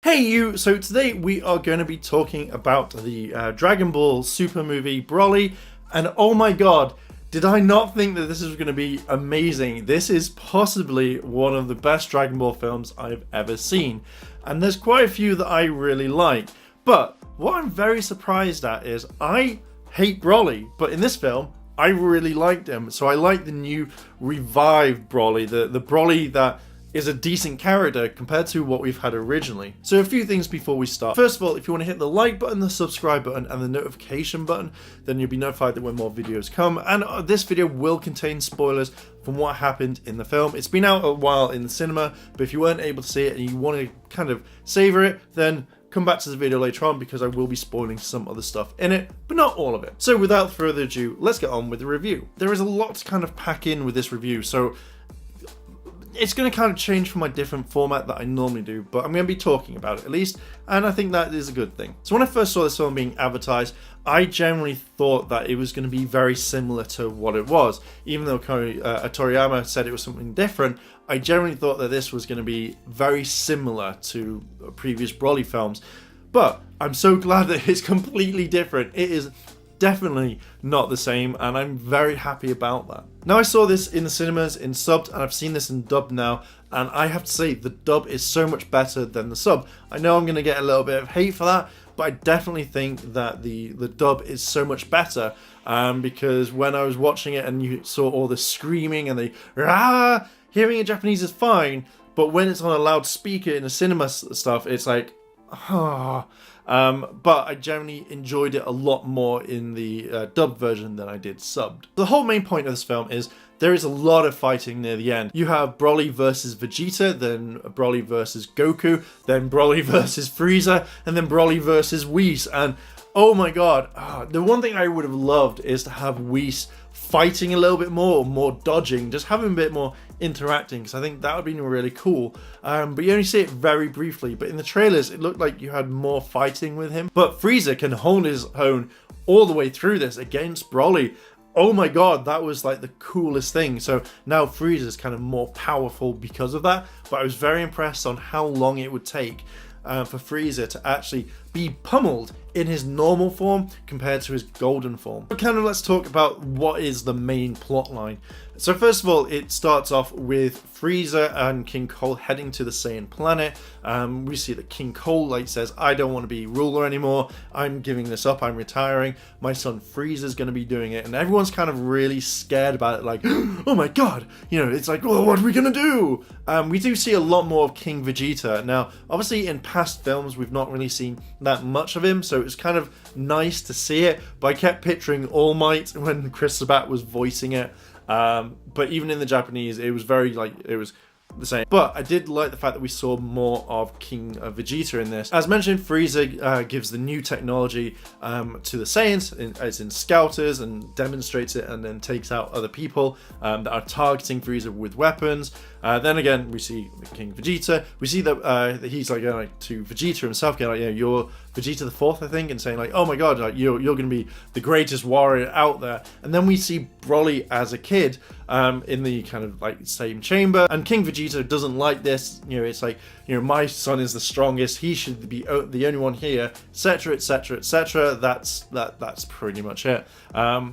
Hey you! So today we are going to be talking about the Dragon Ball Super movie Broly, and oh my god, did I not think that this is going to be amazing. This is possibly one of the best Dragon Ball films I've ever seen, and there's quite a few that I really like, but what I'm very surprised at is I hate Broly, but in this film I really liked him. So I like the new revived Broly, the Broly that is a decent character compared to what we've had originally. So a few things before we start. First of all, if you want to hit the like button, the subscribe button, and the notification button, then you'll be notified that when more videos come. And this video will contain spoilers from what happened in the film. It's been out a while in the cinema, but if you weren't able to see it and you want to kind of savor it, then come back to the video later on because I will be spoiling some other stuff in it, but not all of it. So without further ado, let's get on with the review. There is a lot to kind of pack in with this review, so it's going to kind of change from my different format that I normally do, but I'm going to be talking about it at least, and I think that is a good thing. So when I first saw this film being advertised, I generally thought that it was going to be very similar to what it was. Even though Toriyama said it was something different, I generally thought that this was going to be very similar to previous Broly films. But I'm so glad that it's completely different. It is definitely not the same, and I'm very happy about that. Now, I saw this in the cinemas in subbed, and I've seen this in dubbed now, and I have to say the dub is so much better than the sub. I know I'm going to get a little bit of hate for that, but I definitely think that the dub is so much better, because when I was watching it and you saw all the screaming and the rah, hearing in Japanese is fine, but when it's on a loudspeaker in the cinema stuff, it's like, ah. But I generally enjoyed it a lot more in the dubbed version than I did subbed. The whole main point of this film is there is a lot of fighting near the end. You have Broly versus Vegeta, then Broly versus Goku, then Broly versus Frieza, and then Broly versus Whis. And oh my god, the one thing I would have loved is to have Whis fighting a little bit more, or more dodging, just having a bit more interacting, because I think that would be really cool. But you only see it very briefly, but in the trailers it looked like you had more fighting with him. But Frieza can hold his own all the way through this against Broly. Oh my god, that was like the coolest thing. So now Frieza's kind of more powerful because of that, but I was very impressed on how long it would take for Frieza to actually be pummeled in his normal form compared to his golden form. But kind of let's talk about what is the main plot line. So first of all, it starts off with Frieza and King Cole heading to the Saiyan planet. We see that King Cole says, I don't want to be ruler anymore, I'm giving this up, I'm retiring, my son Frieza's going to be doing it, and everyone's kind of really scared about it, like, oh my god, you know, it's like, well, what are we going to do? We do see a lot more of King Vegeta. Now, obviously in past films we've not really seen that much of him, so it's kind of nice to see it, but I kept picturing All Might when Chris Sabat was voicing it. But even in the Japanese, it was very it was the same. But I did like the fact that we saw more of King Vegeta in this. As mentioned, Frieza gives the new technology to the Saiyans, as in Scouters, and demonstrates it, and then takes out other people that are targeting Frieza with weapons. Then again, we see King Vegeta. We see that he's going to Vegeta himself, going you're Vegeta the Fourth, I think, and saying oh my god, you're going to be the greatest warrior out there. And then we see Broly as a kid in the kind of same chamber, and King Vegeta doesn't like this. It's my son is the strongest, he should be the only one here, etc, etc, etc. That's pretty much it.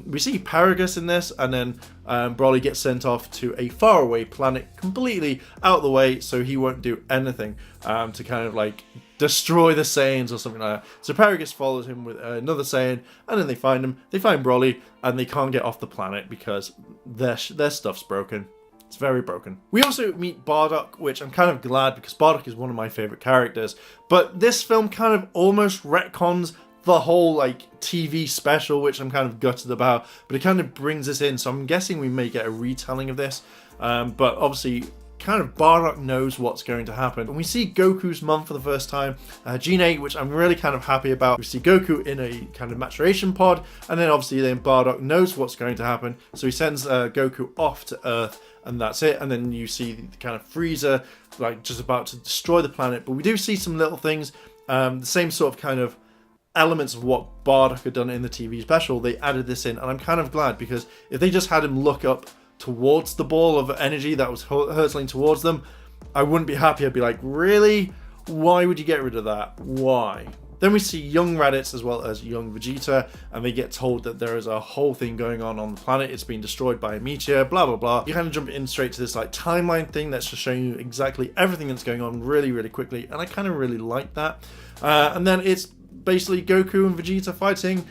We see Paragus in this, and then Broly gets sent off to a faraway planet completely out of the way, so he won't do anything to kind of destroy the Saiyans or something like that. So Paragus follows him with another Saiyan, and then they find Broly, and they can't get off the planet because their stuff's broken. It's very broken. We also meet Bardock, which I'm kind of glad, because Bardock is one of my favorite characters, but this film kind of almost retcons the whole TV special, which I'm kind of gutted about, but it kind of brings us in, so I'm guessing we may get a retelling of this, but obviously kind of Bardock knows what's going to happen. And we see Goku's mum for the first time, Gine, which I'm really kind of happy about. We see Goku in a kind of maturation pod, and then obviously Bardock knows what's going to happen, so he sends Goku off to Earth, and that's it. And then you see the kind of Frieza just about to destroy the planet, but we do see some little things, the same sort of kind of elements of what Bardock had done in the TV special. They added this in, and I'm kind of glad, because if they just had him look up towards the ball of energy that was hurtling towards them, I wouldn't be happy. I'd be like, really? Why would you get rid of that? Why? Then we see young Raditz as well as young Vegeta, and they get told that there is a whole thing going on the planet. It's been destroyed by a meteor, blah, blah, blah. You kind of jump in straight to this like timeline thing that's just showing you exactly everything that's going on really, really quickly, and I kind of really like that. And then it's basically Goku and Vegeta fighting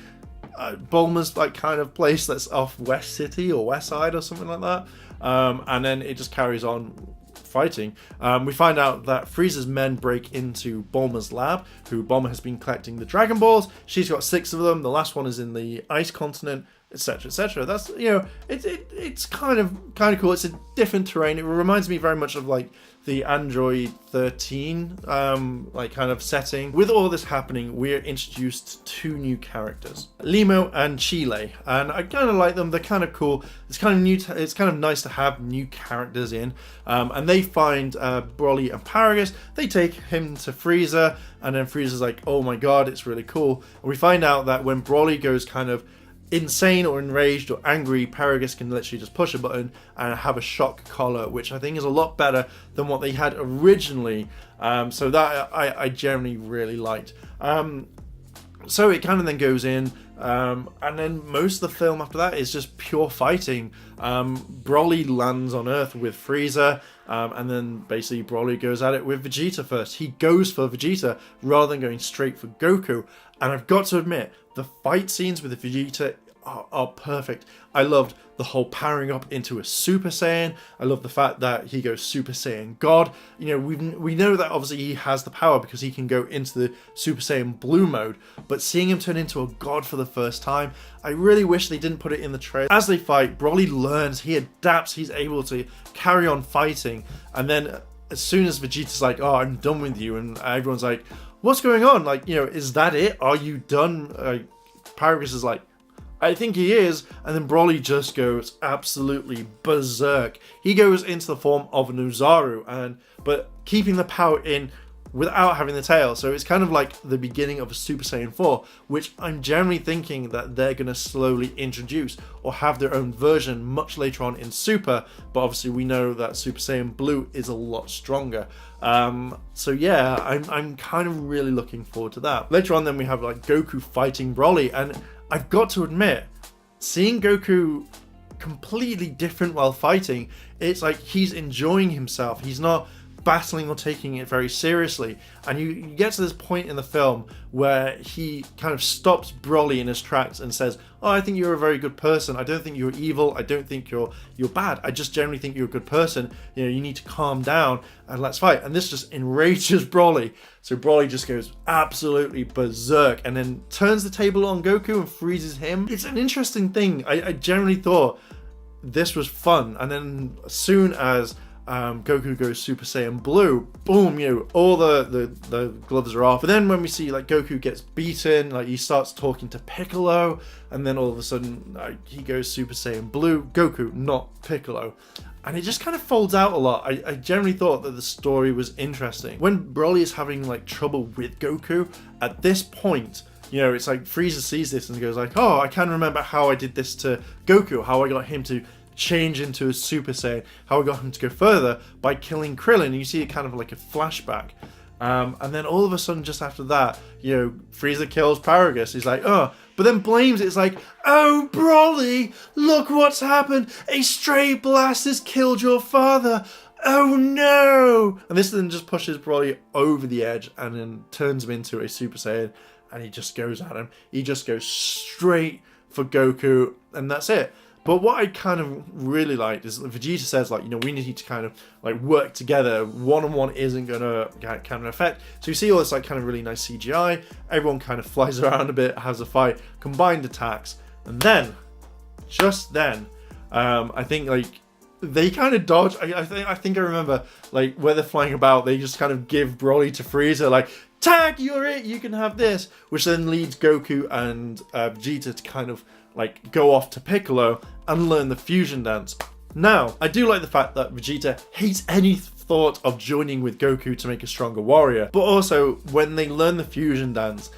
Bulma's like kind of place that's off West City or West Side or something like that. And then it just carries on fighting. We find out that Frieza's men break into Bulma's lab, who Bulma has been collecting the Dragon Balls. She's got 6 of them. The last one is in the Ice Continent, etc., etc. That's, you know, it's kind of cool. It's a different terrain. It reminds me very much of like the Android 13 like kind of setting. With all this happening, we're introduced to 2 new characters, Limo and Chile, and I kind of like them. They're kind of cool. It's kind of new. It's kind of nice to have new characters in, and they find Broly and Paragus. They take him to Frieza, and then Frieza's like, "Oh my god, it's really cool." And we find out that when Broly goes kind of insane or enraged or angry, Paragus can literally just push a button and have a shock collar, which I think is a lot better than what they had originally. So that I generally really liked. So it kind of then goes in, and then most of the film after that is just pure fighting. Broly lands on Earth with Frieza, and then basically Broly goes at it with Vegeta first. He goes for Vegeta rather than going straight for Goku. And I've got to admit, the fight scenes with Vegeta are perfect. I loved the whole powering up into a Super Saiyan. I love the fact that he goes Super Saiyan God. You know, we know that obviously he has the power because he can go into the Super Saiyan Blue mode, but seeing him turn into a god for the first time, I really wish they didn't put it in the trailer. As they fight, Broly learns, he adapts, he's able to carry on fighting, and then as soon as Vegeta's like, "Oh, I'm done with you," and everyone's like, "What's going on? Like, you know, is that it? Are you done?" Paragus is like, "I think he is," and then Broly just goes absolutely berserk. He goes into the form of an Uzaru, but keeping the power in without having the tail. So it's kind of like the beginning of a Super Saiyan 4, which I'm generally thinking that they're going to slowly introduce or have their own version much later on in Super, but obviously we know that Super Saiyan Blue is a lot stronger. So yeah, I'm kind of really looking forward to that. Later on then we have like Goku fighting Broly, and I've got to admit, seeing Goku completely different while fighting, it's like he's enjoying himself. He's not battling or taking it very seriously. And you get to this point in the film where he kind of stops Broly in his tracks and says, "Oh, I think you're a very good person. I don't think you're evil. I don't think you're bad. I just generally think you're a good person. You know, you need to calm down and let's fight." And this just enrages Broly. So Broly just goes absolutely berserk and then turns the table on Goku and freezes him. It's an interesting thing. I generally thought this was fun. And then as soon as Goku goes Super Saiyan Blue, boom, you know, all the gloves are off. But then when we see like Goku gets beaten, like he starts talking to Piccolo, and then all of a sudden he goes Super Saiyan Blue, Goku, not Piccolo. And it just kind of folds out a lot. I generally thought that the story was interesting. When Broly is having like trouble with Goku, at this point, you know, it's like Frieza sees this and goes like, "Oh, I can remember how I did this to Goku, how I got him to change into a Super Saiyan, how I got him to go further by killing Krillin." And you see it kind of like a flashback. And then all of a sudden, just after that, you know, Frieza kills Paragus. He's like, "Oh," but then blames it. It's like, "Oh, Broly, look what's happened. A stray blast has killed your father. Oh no!" And this then just pushes Broly over the edge and then turns him into a Super Saiyan. And he just goes at him. He just goes straight for Goku, and that's it. But what I kind of really liked is that Vegeta says, like, you know, we need to kind of like work together. One-on-one isn't gonna kind of affect. So you see all this like kind of really nice CGI. Everyone kind of flies around a bit, has a fight, combined attacks, and then, just then, I think like they kind of dodge. I think I remember like where they're flying about. They just kind of give Broly to Frieza, like, "Tag, you're it. You can have this," which then leads Goku and Vegeta to kind of like go off to Piccolo and learn the fusion dance. Now, I do like the fact that Vegeta hates any thought of joining with Goku to make a stronger warrior, but also when they learn the fusion dance,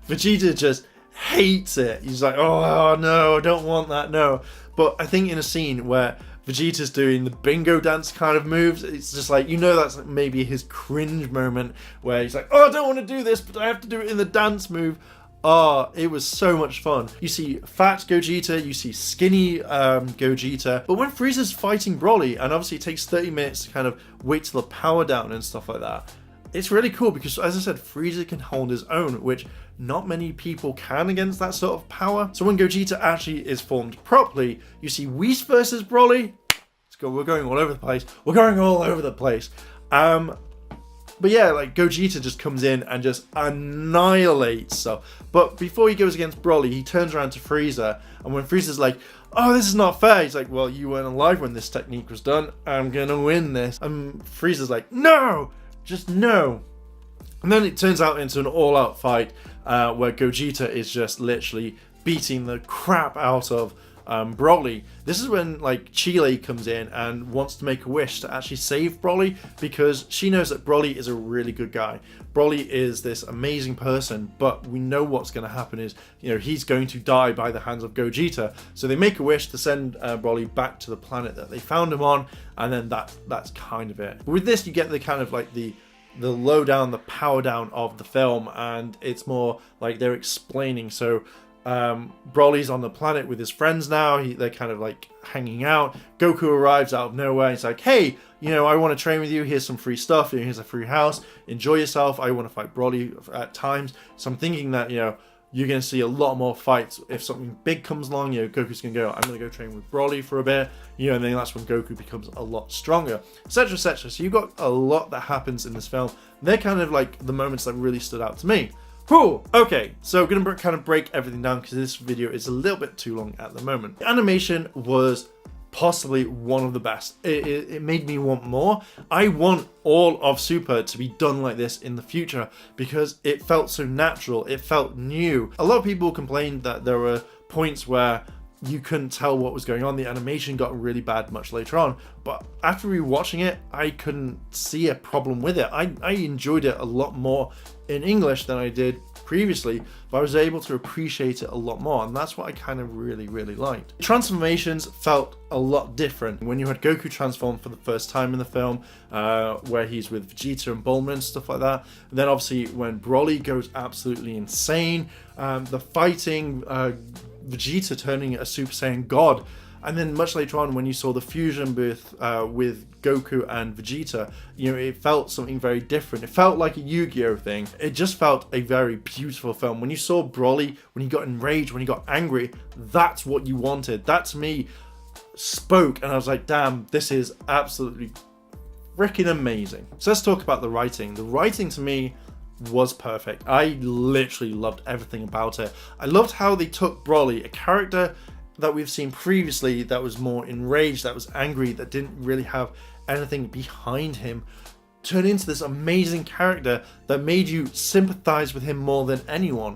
Vegeta just hates it. He's like, "Oh no, I don't want that, no." But I think in a scene where Vegeta's doing the bingo dance kind of moves. It's just like, you know, that's maybe his cringe moment where he's like, oh, I don't want to do this, but I have to do it in the dance move. Oh, it was so much fun. You see fat Gogeta, you see skinny Gogeta. But when Frieza's fighting Broly, and obviously it takes 30 minutes to kind of wait till the power down and stuff like that, it's really cool because, as I said, Frieza can hold his own, which not many people can against that sort of power. So when Gogeta actually is formed properly, you see Whis versus Broly. Let's go, we're going all over the place. We're going all over the place. But yeah, like Gogeta just comes in and just annihilates stuff. But before he goes against Broly, he turns around to Frieza, and when Frieza's like, oh, this is not fair, he's like, well, you weren't alive when this technique was done, I'm gonna win this. And Frieza's like, no, just no. And then it turns out into an all-out fight where Gogeta is just literally beating the crap out of Broly. This is when like Chile comes in and wants to make a wish to actually save Broly, because she knows that Broly is a really good guy. Broly is this amazing person, but we know what's going to happen is, you know, he's going to die by the hands of Gogeta. So they make a wish to send Broly back to the planet that they found him on, and then that's kind of it. But with this, you get the kind of like the lowdown, the power down of the film, and it's more like they're explaining. So Broly's on the planet with his friends now. They're kind of like hanging out. Goku arrives out of nowhere. He's like, hey, you know, I want to train with you. Here's some free stuff. Here's a free house. Enjoy yourself. I want to fight Broly at times. So I'm thinking that, you know, you're going to see a lot more fights. If something big comes along, you know, Goku's going to go, I'm going to go train with Broly for a bit, you know, and then that's when Goku becomes a lot stronger, etc, etc. So you've got a lot that happens in this film. They're kind of like the moments that really stood out to me. Whew. Okay, so I'm going to kind of break everything down because this video is a little bit too long at the moment. The animation was possibly one of the best. It made me want more. I want all of Super to be done like this in the future because it felt so natural. It felt new. A lot of people complained that there were points where you couldn't tell what was going on. The animation got really bad much later on, but after rewatching it, I couldn't see a problem with it. I enjoyed it a lot more in English than I did previously, but I was able to appreciate it a lot more, and that's what I kind of really liked. Transformations felt a lot different. When you had Goku transform for the first time in the film, where he's with Vegeta and Bulma and stuff like that, and then obviously when Broly goes absolutely insane, the fighting, Vegeta turning a Super Saiyan God, and then much later on when you saw the fusion with Goku and Vegeta, you know, it felt something very different. It felt like a Yu-Gi-Oh thing. It just felt a very beautiful film. When you saw Broly, when he got enraged, when he got angry, that's what you wanted. That to me spoke, and I was like, damn, this is absolutely freaking amazing. So let's talk about the writing. The writing to me was perfect. I literally loved everything about it. I loved how they took Broly, a character that we've seen previously that was more enraged, that was angry, that didn't really have anything behind him, turn into this amazing character that made you sympathize with him more than anyone.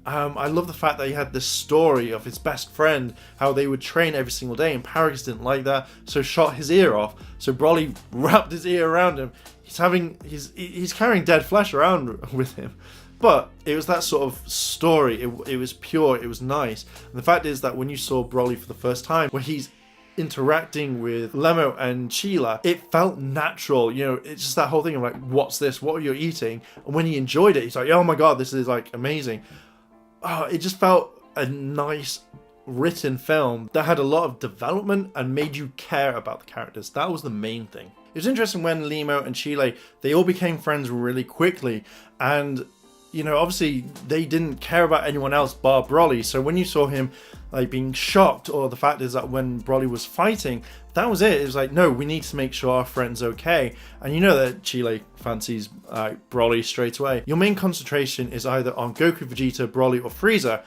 I love the fact that he had this story of his best friend, how they would train every single day, and Paragus didn't like that, so shot his ear off. So Broly wrapped his ear around him. He's carrying dead flesh around with him. But it was that sort of story. It was pure, it was nice. And the fact is that when you saw Broly for the first time, where he's interacting with Lemo and Sheila, it felt natural. You know, it's just that whole thing of like, what's this? What are you eating? And when he enjoyed it, he's like, oh my god, this is like amazing. Oh, it just felt a nice written film that had a lot of development and made you care about the characters. That was the main thing. It was interesting when Lemo and Chile, they all became friends really quickly, and you know, obviously they didn't care about anyone else bar Broly. So when you saw him like being shocked, or the fact is that when Broly was fighting, that was it. It was like, no, we need to make sure our friend's okay. And you know that Chile fancies Broly straight away. Your main concentration is either on Goku, Vegeta, Broly, or Frieza.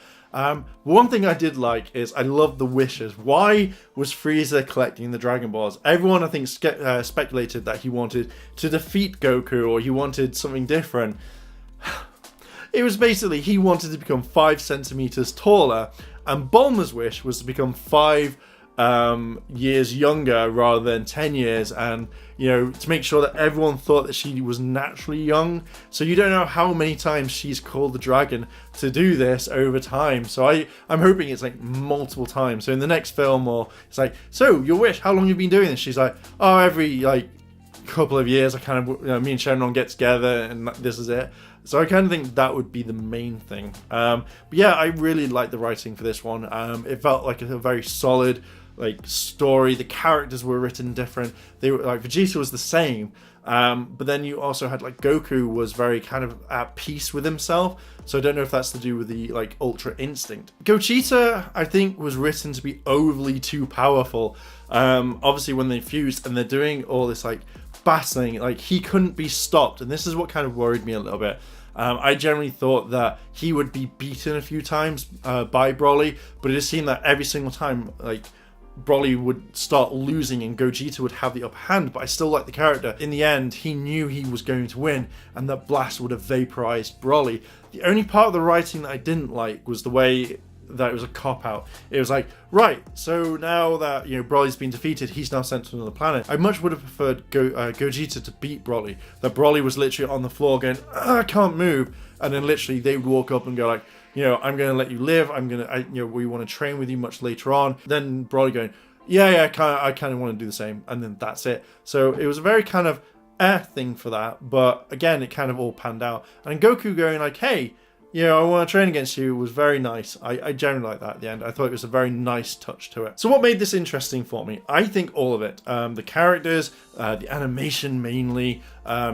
One thing I did like is I love the wishes. Why was Frieza collecting the Dragon Balls? Everyone, I think, speculated that he wanted to defeat Goku, or he wanted something different. It was basically he wanted to become 5 centimeters taller, and Bulma's wish was to become 5 years younger rather than 10 years, and you know, to make sure that everyone thought that she was naturally young. So you don't know how many times she's called the dragon to do this over time. So I'm hoping it's like multiple times. So in the next film, or it's like, so your wish, how long have you been doing this? She's like, oh, every like couple of years I kind of, you know, me and Shenron get together and this is it. So I kind of think that would be the main thing. But yeah, I really like the writing for this one. It felt like a very solid like story. The characters were written different. They were like, Vegeta was the same, but then you also had like Goku was very kind of at peace with himself. So I don't know if that's to do with the like Ultra Instinct. Gogeta, I think, was written to be overly too powerful. Obviously when they fused and they're doing all this like battling, like he couldn't be stopped, and this is what kind of worried me a little bit. I generally thought that he would be beaten a few times by Broly, but it just seemed that every single time like Broly would start losing and Gogeta would have the upper hand. But I still like the character. In the end, he knew he was going to win, and that blast would have vaporized Broly. The only part of the writing that I didn't like was the way that it was a cop-out. It was like, right, so now that, you know, Broly's been defeated, he's now sent to another planet. I much would have preferred Gogeta to beat Broly. That Broly was literally on the floor going, I can't move, and then literally they would walk up and go like, you know, I'm going to let you live. You know, we want to train with you much later on. Then Broly going, yeah, I kind of want to do the same. And then that's it. So it was a very kind of thing for that. But again, it kind of all panned out. And Goku going like, hey, you know, I want to train against you was very nice. I generally like that at the end. I thought it was a very nice touch to it. So what made this interesting for me? I think all of it. The characters, the animation mainly,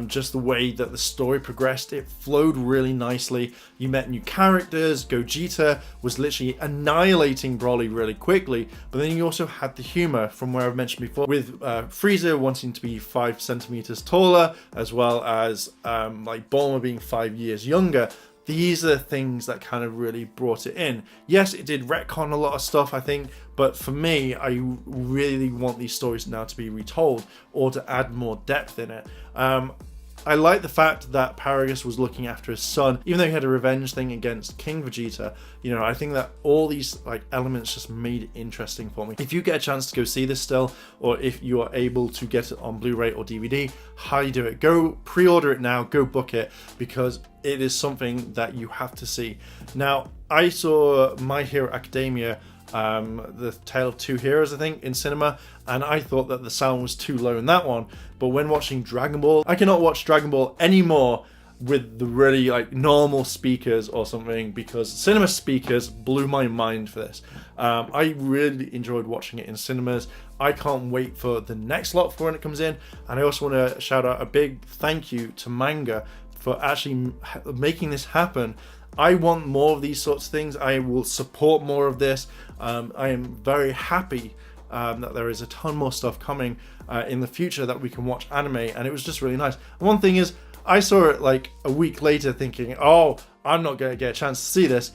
just the way that the story progressed. It flowed really nicely. You met new characters. Gogeta was literally annihilating Broly really quickly. But then you also had the humor from where I've mentioned before, with Frieza wanting to be 5 centimeters taller, as well as like Bulma being 5 years younger. These are the things that kind of really brought it in. Yes, it did retcon a lot of stuff, I think, but for me, I really want these stories now to be retold or to add more depth in it. I like the fact that Paragus was looking after his son, even though he had a revenge thing against King Vegeta. You know, I think that all these like elements just made it interesting for me. If you get a chance to go see this still, or if you are able to get it on Blu-ray or DVD, highly do it. Go pre-order it now, go book it, because it is something that you have to see. Now, I saw My Hero Academia, the Tale of Two Heroes, I think, in cinema, and I thought that the sound was too low in that one. But when watching Dragon Ball, I cannot watch Dragon Ball anymore with the really like normal speakers or something, because cinema speakers blew my mind for this. I really enjoyed watching it in cinemas. I can't wait for the next lot for when it comes in, and I also want to shout out a big thank you to Manga for actually making this happen. I want more of these sorts of things. I will support more of this. I am very happy that there is a ton more stuff coming in the future that we can watch anime, and it was just really nice. And one thing is, I saw it like a week later thinking, oh, I'm not going to get a chance to see this.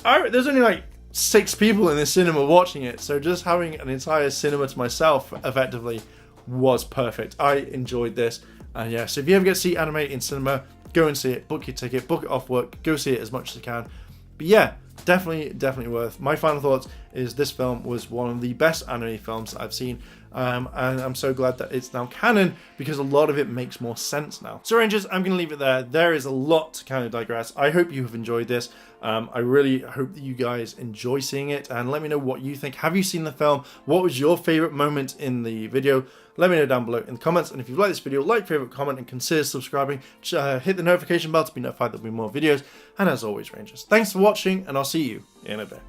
There's only like 6 people in the cinema watching it, so just having an entire cinema to myself effectively was perfect. I enjoyed this. And yeah, so if you ever get to see anime in cinema, go and see it, book your ticket, book it off work, go see it as much as you can. But yeah, definitely worth. My final thoughts is this film was one of the best anime films that I've seen, and I'm so glad that it's now canon, because a lot of it makes more sense now. So Rangers, I'm going to leave it there. There is a lot to kind of digress. I hope you have enjoyed this. I really hope that you guys enjoy seeing it, and let me know what you think. Have you seen the film? What was your favorite moment in the video? Let me know down below in the comments, and if you've liked this video, like, favorite, comment, and consider subscribing. Hit the notification bell to be notified there'll be more videos, and as always, Rangers, thanks for watching, and I'll see you in a bit.